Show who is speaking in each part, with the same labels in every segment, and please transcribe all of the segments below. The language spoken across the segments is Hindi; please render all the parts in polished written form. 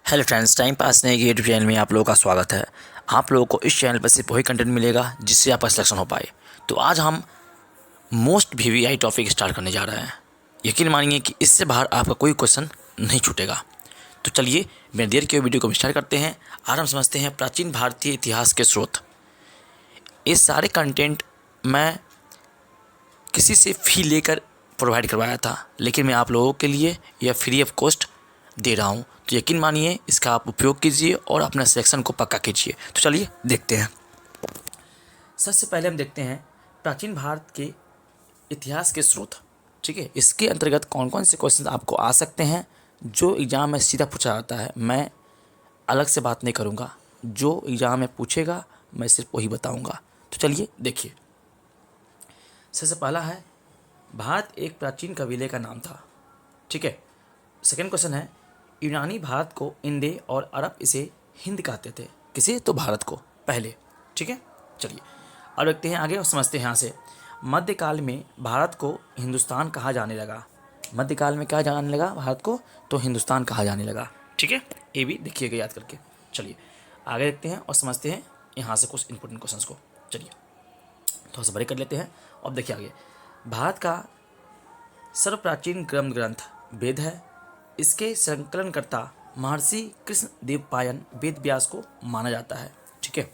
Speaker 1: हेलो फ्रेंड्स, टाइम पास नहीं की यूट्यूब चैनल में आप लोगों का स्वागत है। आप लोगों को इस चैनल पर सिर्फ वही कंटेंट मिलेगा जिससे आपका सिलेक्शन हो पाए। तो आज हम मोस्ट वीवीआई टॉपिक स्टार्ट करने जा रहे हैं। यकीन मानिए कि इससे बाहर आपका कोई क्वेश्चन नहीं छूटेगा। तो चलिए बिना देर के वीडियो को स्टार्ट करते हैं। आज हम समझते हैं प्राचीन भारतीय इतिहास के स्रोत। ये सारे कंटेंट मैं किसी से फ़ी लेकर प्रोवाइड करवाया था, लेकिन मैं आप लोगों के लिए यह फ्री ऑफ कॉस्ट दे रहा हूँ। तो यकीन मानिए इसका आप उपयोग कीजिए और अपना सिलेक्शन को पक्का कीजिए। तो चलिए देखते हैं। सबसे पहले हम देखते हैं प्राचीन भारत के इतिहास के स्रोत। ठीक है, इसके अंतर्गत कौन कौन से क्वेश्चन आपको आ सकते हैं जो एग्ज़ाम में सीधा पूछा जाता है। मैं अलग से बात नहीं करूँगा, जो एग्ज़ाम में पूछेगा मैं सिर्फ वही बताऊँगा। तो चलिए देखिए। सबसे पहला है, भारत एक प्राचीन कबीले का नाम था। ठीक है। सेकेंड क्वेश्चन है, यूनानी भारत को इंडे और अरब इसे हिंद कहते थे। किसे? तो भारत को पहले। ठीक है। चलिए अब देखते हैं आगे और समझते हैं यहाँ से। मध्यकाल में भारत को हिंदुस्तान कहा जाने लगा। मध्यकाल में क्या जाने लगा भारत को? तो हिंदुस्तान कहा जाने लगा। ठीक है, ये भी देखिएगा याद करके। चलिए आगे देखते हैं और समझते हैं यहाँ से कुछ इंपॉर्टेंट क्वेश्चंस को। चलिए थोड़ा सा बड़े कर लेते हैं। अब देखिए आगे, भारत का सर्वप्राचीन ग्रंथ वेद है। इसके संकलनकर्ता महर्षि कृष्ण देव पायन वेद व्यास को माना जाता है। ठीक है,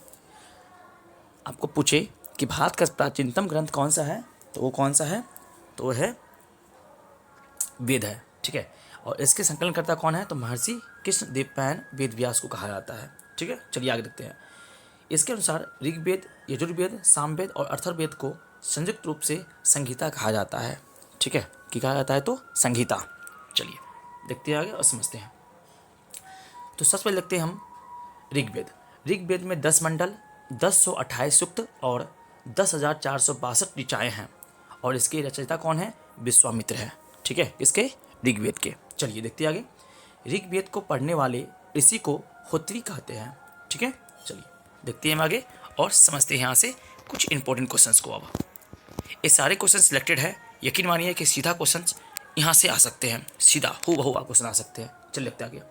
Speaker 1: आपको पूछे कि भारत का प्राचीनतम ग्रंथ कौन सा है, तो वो कौन सा है? तो वो है वेद है। ठीक है, और इसके संकलनकर्ता कौन है? तो महर्षि कृष्ण देव पायन वेद व्यास को कहा जाता है। ठीक है, चलिए आगे देखते हैं। इसके अनुसार ऋग्वेद, यजुर्वेद, सामवेद और अथर्ववेद को संयुक्त रूप से संहिता कहा जाता है। ठीक है, कि कहा जाता है तो संहिता। चलिए देखते हैं आगे और समझते हैं। तो सबसे पहले देखते हैं हम ऋग्वेद। ऋग्वेद में 10 मंडल, 1028 सूक्त और 10,462 ऋचाएँ हैं, और इसके रचयिता कौन है? विश्वामित्र है। ठीक है, इसके ऋग्वेद के। चलिए देखते हैं आगे। ऋग्वेद को पढ़ने वाले ऋषि को होत्री कहते हैं। ठीक है, चलिए देखते हैं हम आगे और समझते हैं यहाँ से कुछ इंपॉर्टेंट क्वेश्चंस को। अब ये सारे क्वेश्चन सिलेक्टेड है। यकीन मानिए कि सीधा क्वेश्चंस यहाँ से आ सकते हैं, सीधा हूबहू क्वेश्चन आ सकते हैं। चलिए देखते आगे।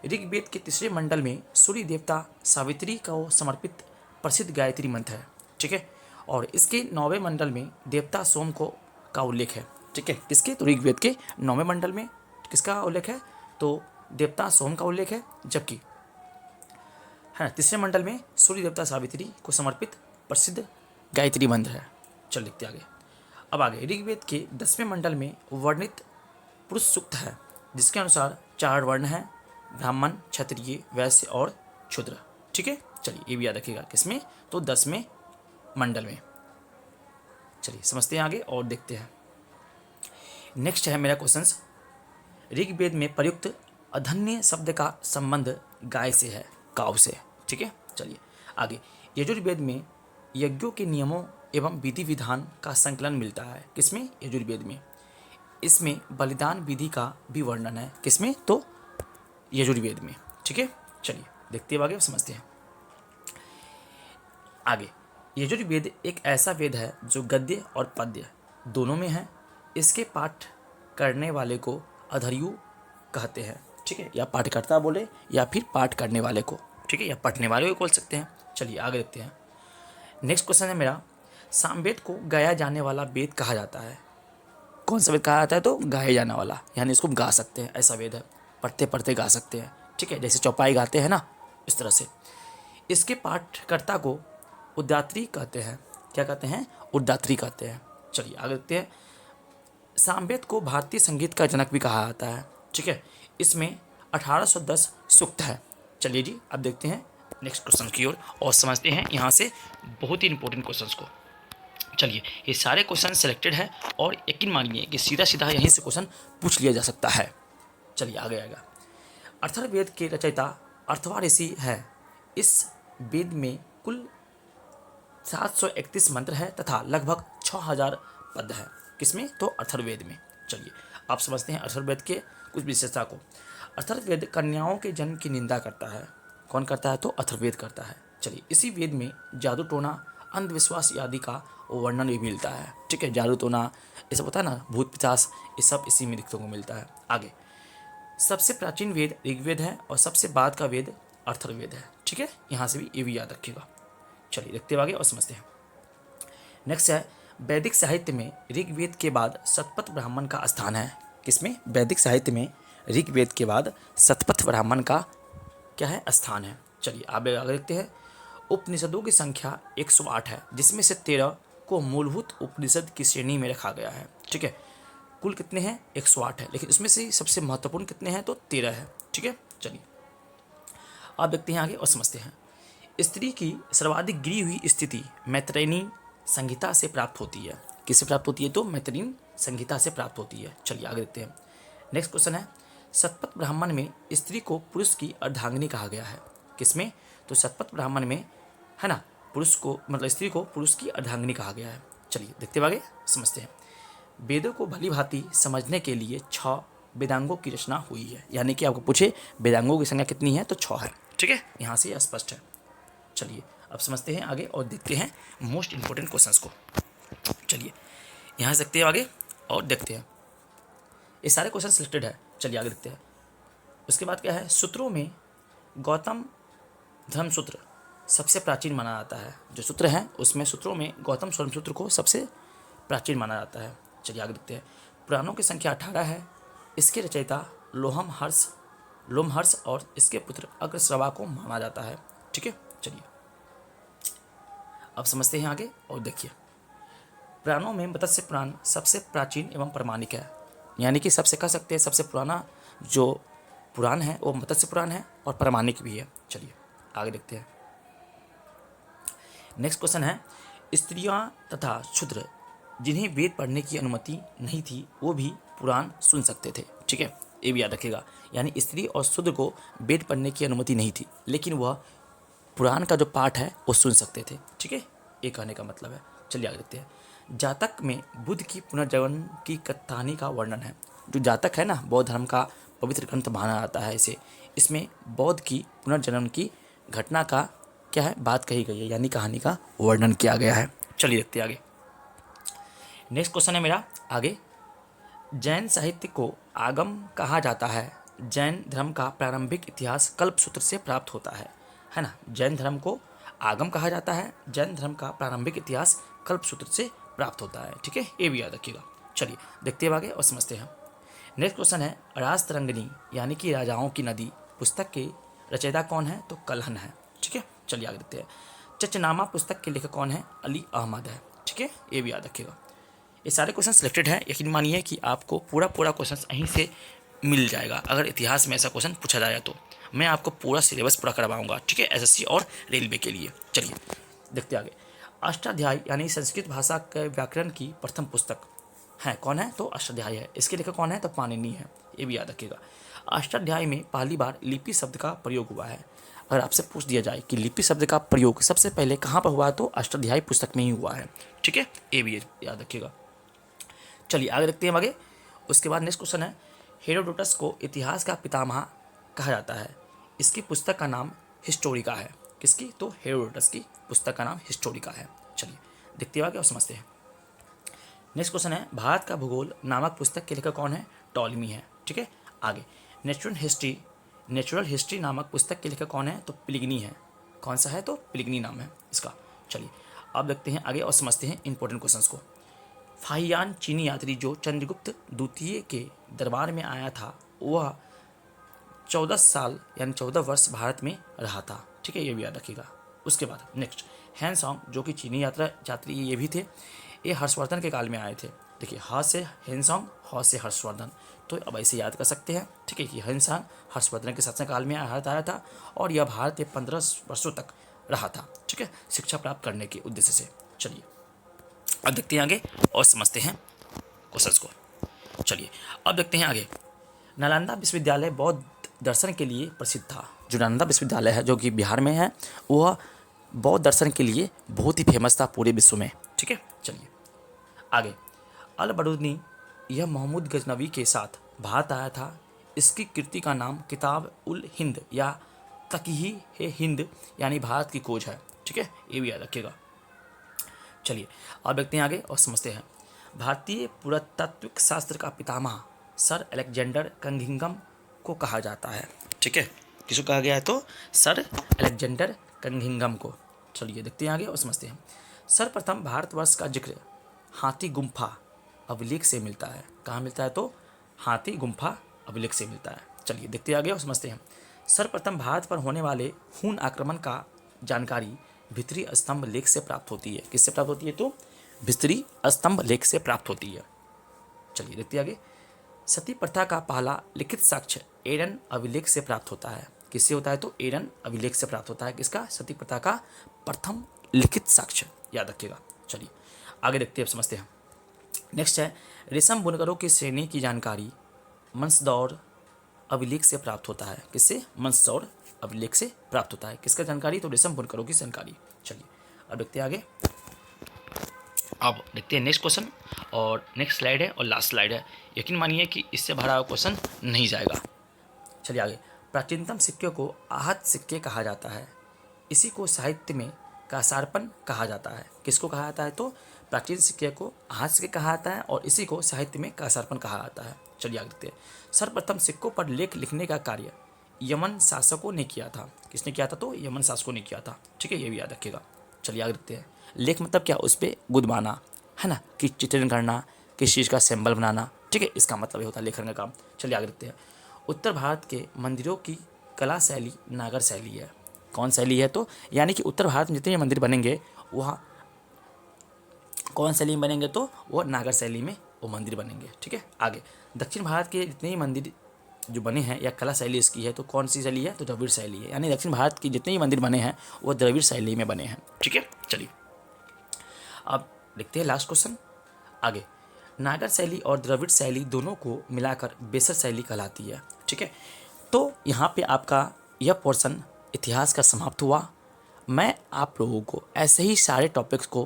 Speaker 1: ऋग्वेद के तीसरे मंडल में सूर्य देवता सावित्री को समर्पित प्रसिद्ध गायत्री मंत्र है। ठीक है, और इसके 9वें मंडल में देवता सोम को का उल्लेख है। ठीक है, किसके? तो ऋग्वेद के 9वें मंडल में किसका उल्लेख है? तो देवता सोम का उल्लेख है। जबकि है तीसरे मंडल में सूर्य देवता सावित्री को समर्पित प्रसिद्ध गायत्री मंत्र है। चल लिखते आगे। अब आगे ऋग्वेद के 10वें मंडल में वर्णित पुरुष सूक्त है, जिसके अनुसार 4 वर्ण हैं, ब्राह्मण, क्षत्रिय, वैश्य और शूद्र। ठीक है, चलिए ये भी याद रखिएगा। किसमें? तो 10वें मंडल में। चलिए समझते हैं आगे और देखते हैं। नेक्स्ट है मेरा क्वेश्चन, ऋग्वेद में प्रयुक्त अधन्य शब्द का संबंध गाय से है, काव से। ठीक है, चलिए आगे। यजुर्वेद में यज्ञों के नियमों एवं विधि विधान का संकलन मिलता है। किसमें? यजुर्वेद में। इसमें बलिदान विधि का भी वर्णन है। किसमें? तो यजुर्वेद में। ठीक है, चलिए देखते हैं आगे समझते हैं आगे। यजुर्वेद एक ऐसा वेद है जो गद्य और पद्य दोनों में है। इसके पाठ करने वाले को अधर्यु कहते हैं। ठीक है, या पाठकर्ता बोले या फिर पाठ करने वाले को। ठीक है, या पढ़ने वाले को बोल सकते हैं। चलिए आगे देखते हैं। नेक्स्ट क्वेश्चन है मेरा, सामवेद को गाया जाने वाला वेद कहा जाता है। कौन सा वेद कहा जाता है? तो गाया जाने वाला, यानी इसको गा सकते हैं, ऐसा वेद है। पढ़ते पढ़ते गा सकते हैं। ठीक है, जैसे चौपाई गाते हैं ना, इस तरह से। इसके पाठकर्ता को उद्दात्री कहते हैं। क्या कहते हैं? उद्दात्री कहते हैं। चलिए आगे देखते हैं। सामवेद को भारतीय संगीत का जनक भी कहा जाता है। ठीक है, इसमें 1810 सूक्त है। चलिए जी अब देखते हैं नेक्स्ट क्वेश्चन की ओर और समझते हैं यहाँ से बहुत ही इंपॉर्टेंट क्वेश्चंस को। चलिए ये सारे क्वेश्चन सिलेक्टेड है और यकीन मानिए कि सीधा सीधा यहीं से क्वेश्चन पूछ लिया जा सकता है। चलिए आगे आएगा। अथर्ववेद के रचयिता अर्थवा ऋषि है। इस वेद में कुल 731 मंत्र है तथा लगभग 6000 पद है। किसमें? तो अथर्ववेद में। चलिए आप समझते हैं अथर्ववेद के कुछ विशेषता को। अथर्ववेद कन्याओं के जन्म की निंदा करता है। कौन करता है? तो अथर्ववेद करता है। चलिए इसी वेद में जादू टोना, अंधविश्वास आदि का वर्णन भी मिलता है। ठीक है, जादू टोना ये सब होता है ना, भूत पिशाच, ये सब इसी में देखने को मिलता है। आगे सबसे प्राचीन वेद ऋग्वेद है और सबसे बाद का वेद अथर्ववेद है। ठीक है, यहाँ से भी ये भी याद रखिएगा। चलिए देखते हैं आगे और समझते हैं। नेक्स्ट है वैदिक साहित्य में ऋग्वेद के बाद शतपथ ब्राह्मण का स्थान है। किसमें? वैदिक साहित्य में ऋग्वेद के बाद शतपथ ब्राह्मण का क्या है? स्थान है। चलिए आगे देखते हैं। उपनिषदों की संख्या 108 है, जिसमें से 13 को मूलभूत उपनिषद की श्रेणी में रखा गया है। ठीक है, कुल कितने हैं? 108 है, लेकिन इसमें से सबसे महत्वपूर्ण कितने हैं? तो 13 है। ठीक है, चलिए आप देखते हैं आगे और समझते हैं। स्त्री की सर्वाधिक गिरी हुई स्थिति मैत्रेयी संहिता से प्राप्त होती है। किससे प्राप्त होती है? तो मैत्रेयी संहिता से प्राप्त होती है। चलिए आगे देखते हैं। नेक्स्ट क्वेश्चन है शतपथ ब्राह्मण में स्त्री को पुरुष की अर्धांगिनी कहा गया है। किसमें? तो शतपथ ब्राह्मण में है ना, पुरुष को मतलब स्त्री को पुरुष की अर्धांगिनी कहा गया है। चलिए देखते आगे समझते हैं। वेदों को भली भांति समझने के लिए 6 वेदांगों की रचना हुई है। यानी कि आपको पूछे वेदांगों की संख्या कितनी है? तो 6 है। ठीक है, यहाँ से यह स्पष्ट है। चलिए अब समझते हैं आगे और देखते हैं मोस्ट इंपॉर्टेंट क्वेश्चंस को। चलिए यहाँ से देखते हैं आगे और देखते हैं। ये सारे क्वेश्चन सिलेक्टेड है। चलिए आगे देखते हैं। उसके बाद क्या है? सूत्रों में गौतम धर्मसूत्र सबसे प्राचीन माना जाता है। जो सूत्र हैं उसमें सूत्रों में गौतम धर्मसूत्र को सबसे प्राचीन माना जाता है। चलिए आगे देखते हैं। पुराणों की संख्या 18 है। इसके रचयिता लोमहर्ष और इसके पुत्र अग्रश्रवा को माना जाता है। ठीक है, चलिए अब समझते हैं आगे और देखिए। पुराणों में मत्स्य पुराण सबसे प्राचीन एवं प्रमाणिक है। यानी कि सबसे कह सकते हैं सबसे पुराना जो पुराण है वो मत्स्य पुराण है और प्रमाणिक भी है। चलिए आगे देखते हैं। नेक्स्ट क्वेश्चन है स्त्रियां तथा शूद्र जिन्हें वेद पढ़ने की अनुमति नहीं थी वो भी पुराण सुन सकते थे। ठीक है, ये भी याद रखिएगा। यानी स्त्री और शूद्र को वेद पढ़ने की अनुमति नहीं थी, लेकिन वह पुराण का जो पाठ है वो सुन सकते थे। ठीक है, ये कहने का मतलब है। चलिए आगे देखते हैं। जातक में बुद्ध की पुनर्जन्म की कहानी का वर्णन है। जो जातक है ना, बौद्ध धर्म का पवित्र ग्रंथ माना जाता है इसे। इसमें बौद्ध की पुनर्जन्म की घटना का क्या है? बात कही गई है, यानी कहानी का वर्णन किया गया है। चलिए देखते हैं आगे। नेक्स्ट क्वेश्चन है मेरा आगे। जैन साहित्य को आगम कहा जाता है। जैन धर्म का प्रारंभिक इतिहास कल्पसूत्र से प्राप्त होता है ना। जैन धर्म को आगम कहा जाता है। जैन धर्म का प्रारंभिक इतिहास कल्पसूत्र से प्राप्त होता है। ठीक है, ये भी याद रखिएगा। चलिए देखते हैं आगे और समझते हैं। नेक्स्ट क्वेश्चन है राजतरंगिणी यानी कि राजाओं की नदी पुस्तक के रचयिता कौन है? तो कल्हण है। ठीक है, चलिए आगे देखते हैं। चचनामा पुस्तक के लेखक कौन है? अली अहमद है। ठीक है, ये भी याद रखिएगा। ये सारे क्वेश्चन सिलेक्टेड है। यकीन मानिए कि आपको पूरा क्वेश्चन यहीं से मिल जाएगा। अगर इतिहास में ऐसा क्वेश्चन पूछा जाए तो मैं आपको पूरा सिलेबस पूरा करवाऊंगा। ठीक है, एसएससी और रेलवे के लिए। चलिए देखते आगे। अष्टाध्यायी यानी संस्कृत भाषा के व्याकरण की प्रथम पुस्तक है कौन है? तो अष्टाध्यायी है। इसके लेखक कौन है? तो पाणिनि है। ये भी याद रखिएगा। अष्टाध्यायी में पहली बार लिपि शब्द का प्रयोग हुआ है। अगर आपसे पूछ दिया जाए कि लिपि शब्द का प्रयोग सबसे पहले कहाँ पर हुआ, तो अष्टाध्यायी पुस्तक में ही हुआ है। ठीक है, ये भी याद रखिएगा। चलिए आगे देखते हैं आगे। उसके बाद नेक्स्ट क्वेश्चन है हेरोडोटस को इतिहास का पितामह कहा जाता है। इसकी पुस्तक का नाम हिस्टोरिका है। किसकी? तो हेरोडोटस की पुस्तक का नाम हिस्टोरिका है। चलिए देखते हैं आगे और समझते हैं। नेक्स्ट क्वेश्चन है भारत का भूगोल नामक पुस्तक के लेखक कौन है? टॉलमी है। ठीक है, आगे नेचुरल हिस्ट्री नामक पुस्तक के लेखक कौन है? तो प्लिगनी है। कौन सा है? तो प्लिगनी नाम है इसका। चलिए अब देखते हैं आगे और समझते हैं इंपॉर्टेंट क्वेश्चंस को। फाहियान चीनी यात्री जो चंद्रगुप्त द्वितीय के दरबार में आया था वह 14 साल यानी 14 वर्ष भारत में रहा था। ठीक है, ये भी याद रखिएगा। उसके बाद नेक्स्ट हैंसोंग जो कि चीनी यात्री ये भी थे। ये हर्षवर्धन के काल में आए थे। देखिए ह से हैंसोंग, ह से हर्षवर्धन, तो अब ऐसे याद कर सकते हैं। ठीक है कि हैंसोंग हर्षवर्धन के शासनकाल में आया था और यह भारत में 15 वर्षों तक रहा था। ठीक है, शिक्षा प्राप्त करने के उद्देश्य से। चलिए अब देखते हैं आगे और समझते हैं क्वेश्चंस को। चलिए अब देखते हैं आगे। नालंदा विश्वविद्यालय बौद्ध दर्शन के लिए प्रसिद्ध था। जो नालंदा विश्वविद्यालय है जो कि बिहार में है, वह बौद्ध दर्शन के लिए बहुत ही फेमस था पूरे विश्व में। ठीक है, चलिए आगे। अल बरूनी यह महमूद गजनवी के साथ भारत आया था। इसकी कृति का नाम किताब उल हिंद या तकीही है हिंद यानी भारत की खोज है। ठीक है, ये भी याद रखिएगा। चलिए अब देखते हैं आगे और समझते हैं। भारतीय पुरातत्विक शास्त्र का पितामह सर अलेक्जेंडर कनिंघम को कहा जाता है? ठीक है, किसको कहा गया है? तो सर अलेक्जेंडर कनिंघम को। चलिए देखते हैं आगे और समझते हैं। सर्वप्रथम भारतवर्ष का जिक्र हाथी गुम्फा अभिलेख से मिलता है। कहाँ मिलता है? तो हाथी गुम्फा अभिलेख से मिलता है। चलिए देखते हैं आगे और समझते हैं। सर्वप्रथम भारत पर होने वाले हून आक्रमण का जानकारी भित्री स्तंभ लेख से प्राप्त होती है। किससे प्राप्त होती है? तो भित्री स्तंभ लेख से प्राप्त होती है। चलिए देखते हैं आगे। सती प्रथा का पहला लिखित साक्ष्य एडन अभिलेख से प्राप्त होता है। किससे होता है? तो एडन अभिलेख से प्राप्त होता है। किसका? सती प्रथा का प्रथम लिखित साक्ष्य, याद रखिएगा। चलिए आगे देखते हैं, समझते हैं। नेक्स्ट है, रेशम बुनकरों की श्रेणी की जानकारी मंसदौर अभिलेख से प्राप्त होता है। किससे? मंसदौर अभिलेख से प्राप्त होता है। किसका जानकारी? तो रेशम बुनकरों की जानकारी। चलिए अब देखते हैं आगे। अब देखते हैं नेक्स्ट क्वेश्चन, और नेक्स्ट स्लाइड है और लास्ट स्लाइड है। यकीन मानिए कि इससे भरा हुआ क्वेश्चन नहीं जाएगा। चलिए आगे। प्राचीनतम सिक्के को आहत सिक्के कहा जाता है। इसी को साहित्य में कासारपन कहा जाता है। किसको कहा जाता है? तो प्राचीन सिक्के को आहत सिक्के कहा जाता है और इसी को साहित्य में कासारपन कहा जाता है। चलिए आगे देखते हैं। सर्वप्रथम सिक्कों पर लेख लिखने का कार्य यमन शासकों ने किया था। किसने किया था? तो यमन शासकों ने किया था। ठीक है, ये भी याद रखिएगा। चलिए आगे देखते हैं। लेख मतलब क्या? उस पर गुदवाना, है ना, कि चित्रण करना, किस चीज़ का सिंबल बनाना। ठीक है, इसका मतलब ये होता है लेखन का काम। चलिए आगे देखते हैं। उत्तर भारत के मंदिरों की कला शैली नागर शैली है। कौन शैली है? तो यानी कि उत्तर भारत में जितने भी मंदिर बनेंगे वहाँ कौन शैली में बनेंगे? तो वो नागर शैली में वो मंदिर बनेंगे। ठीक है, आगे। दक्षिण भारत के जितने भी मंदिर जो बने हैं या कला शैली इसकी है तो कौन सी शैली है? तो द्रविड़ शैली है। यानी दक्षिण भारत की जितने भी मंदिर बने हैं वो द्रविड़ शैली में बने हैं। ठीक है, चलिए अब देखते हैं लास्ट क्वेश्चन आगे। नागर शैली और द्रविड़ शैली दोनों को मिलाकर बेसर शैली कहलाती है। ठीक है, तो यहाँ पे आपका यह पोर्शन इतिहास का समाप्त हुआ। मैं आप लोगों को ऐसे ही सारे टॉपिक्स को,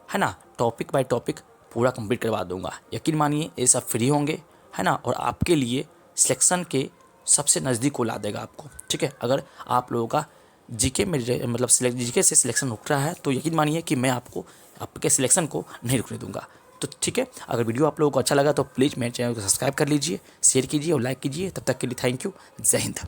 Speaker 1: है ना, टॉपिक बाय टॉपिक पूरा कंप्लीट करवा दूंगा। यकीन मानिए ये सब फ्री होंगे, है ना, और आपके लिए सिलेक्शन के सबसे नज़दीक को ला देगा आपको। ठीक है, अगर आप लोगों का जीके में मतलब जीके से सिलेक्शन रुक रहा है तो यकीन मानिए कि मैं आपको आपके सिलेक्शन को नहीं रुकने दूंगा। तो ठीक है, अगर वीडियो आप लोगों को अच्छा लगा तो प्लीज़ मेरे चैनल को सब्सक्राइब कर लीजिए, शेयर कीजिए और लाइक कीजिए। तब तक के लिए थैंक यू। जय हिंद।